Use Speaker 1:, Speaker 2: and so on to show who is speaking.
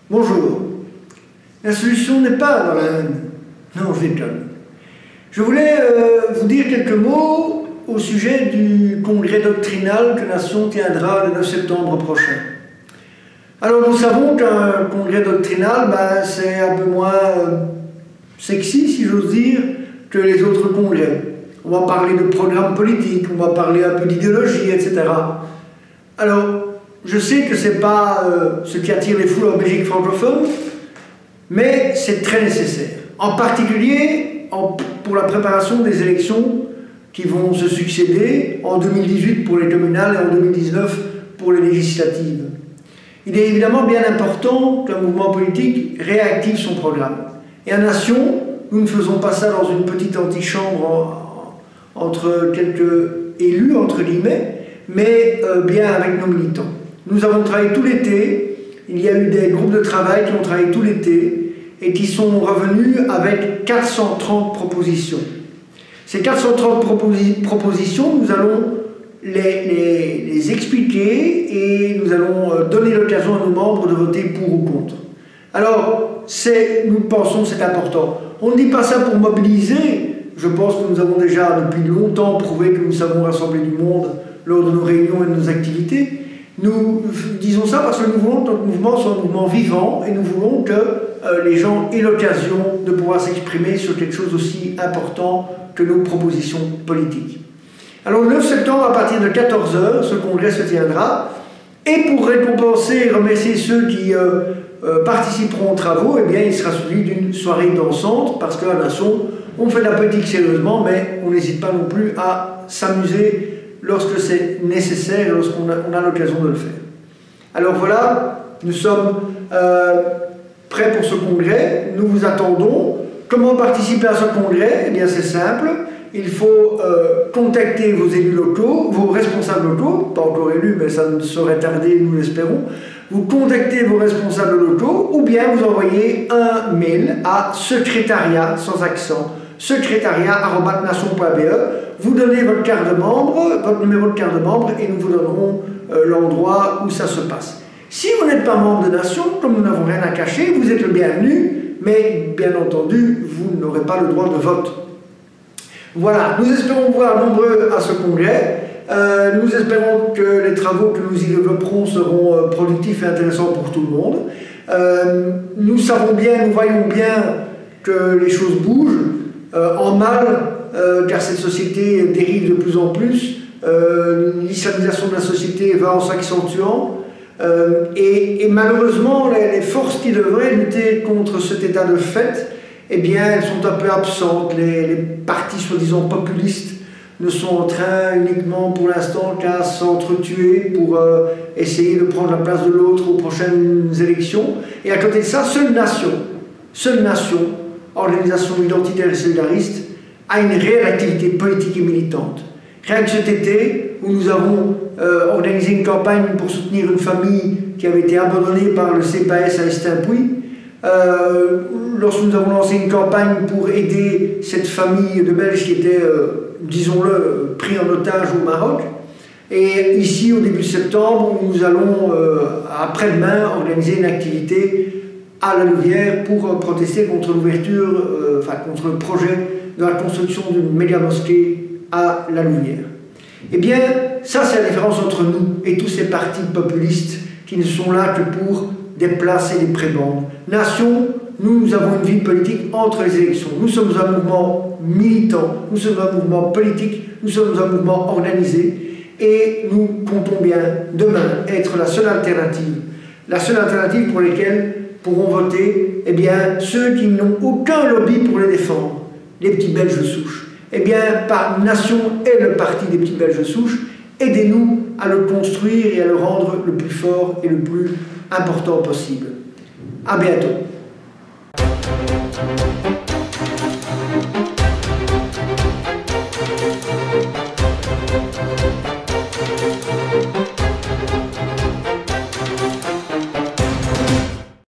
Speaker 1: Bonjour. La solution n'est pas dans la haine. Non, je déconne. Je voulais vous dire quelques mots au sujet du congrès doctrinal que Nation tiendra le 9 septembre prochain. Alors nous savons qu'un congrès doctrinal, c'est un peu moins sexy, si j'ose dire, que les autres congrès. On va parler de programme politique, on va parler un peu d'idéologie, etc. Alors, je sais que ce n'est pas ce qui attire les foules en Belgique francophone, mais c'est très nécessaire. En particulier pour la préparation des élections qui vont se succéder en 2018 pour les communales et en 2019 pour les législatives. Il est évidemment bien important qu'un mouvement politique réactive son programme. Et à Nation, nous ne faisons pas ça dans une petite antichambre entre quelques élus, entre guillemets, mais bien avec nos militants. Nous avons travaillé tout l'été, il y a eu des groupes de travail qui ont travaillé tout l'été et qui sont revenus avec 430 propositions. Ces 430 propositions, nous allons les expliquer et nous allons donner l'occasion à nos membres de voter pour ou contre. Alors, nous pensons que c'est important. On ne dit pas ça pour mobiliser. Je pense que nous avons déjà depuis longtemps prouvé que nous savons rassembler du monde lors de nos réunions et de nos activités. Nous disons ça parce que nous voulons que notre mouvement soit un mouvement vivant et nous voulons que les gens aient l'occasion de pouvoir s'exprimer sur quelque chose aussi important que nos propositions politiques. Alors le 9 septembre, à partir de 14 h, ce congrès se tiendra. Et pour récompenser et remercier ceux qui participeront aux travaux, eh bien, il sera suivi d'une soirée dansante, parce qu'à Nation, on fait de la politique sérieusement, mais on n'hésite pas non plus à s'amuser lorsque c'est nécessaire et lorsqu'on a l'occasion de le faire. Alors voilà, nous sommes prêts pour ce congrès, nous vous attendons. Comment participer à ce congrès? Eh bien c'est simple, il faut contacter vos élus locaux, vos responsables locaux, pas encore élus mais ça ne saurait tarder, nous l'espérons. Vous contactez vos responsables locaux ou bien vous envoyez un mail à secrétariat, sans accent, secrétariat@nation.be. Vous donnez votre carte de membre, votre numéro de carte de membre et nous vous donnerons l'endroit où ça se passe. Si vous n'êtes pas membre de Nation, comme nous n'avons rien à cacher, vous êtes le bienvenu, mais bien entendu, vous n'aurez pas le droit de vote. Voilà, nous espérons vous voir nombreux à ce congrès. Nous espérons que les travaux que nous y développerons seront productifs et intéressants pour tout le monde. Nous savons bien, nous voyons bien que les choses bougent en mal, car cette société dérive de plus en plus. L'islamisation de la société va en s'accentuant. Et malheureusement, les forces qui devraient lutter contre cet état de fait, eh bien, elles sont un peu absentes. Les partis soi-disant populistes ne sont en train uniquement pour l'instant qu'à s'entretuer pour essayer de prendre la place de l'autre aux prochaines élections. Et à côté de ça, seule Nation, organisation identitaire et solidariste, a une réelle activité politique et militante. Rien que cet été, où nous avons organisé une campagne pour soutenir une famille qui avait été abandonnée par le CPAS à Estampouy, lorsque nous avons lancé une campagne pour aider cette famille de Belges qui était, disons-le, pris en otage au Maroc. Et ici, au début septembre, nous allons, après-demain, organiser une activité à la Louvière pour protester contre l'ouverture, contre le projet de la construction d'une méga mosquée à la Louvière. Eh bien, ça c'est la différence entre nous et tous ces partis populistes qui ne sont là que pour des places et des prébendes. Nation, nous avons une vie politique entre les élections. Nous sommes un mouvement militant, nous sommes un mouvement politique, nous sommes un mouvement organisé et nous comptons bien demain être la seule alternative pour lesquelles pourront voter eh ceux qui n'ont aucun lobby pour les défendre, les petits Belges de souche. Eh bien, Nation est le parti des petits Belges de souche. Aidez-nous à le construire et à le rendre le plus fort et le plus important possible. À bientôt.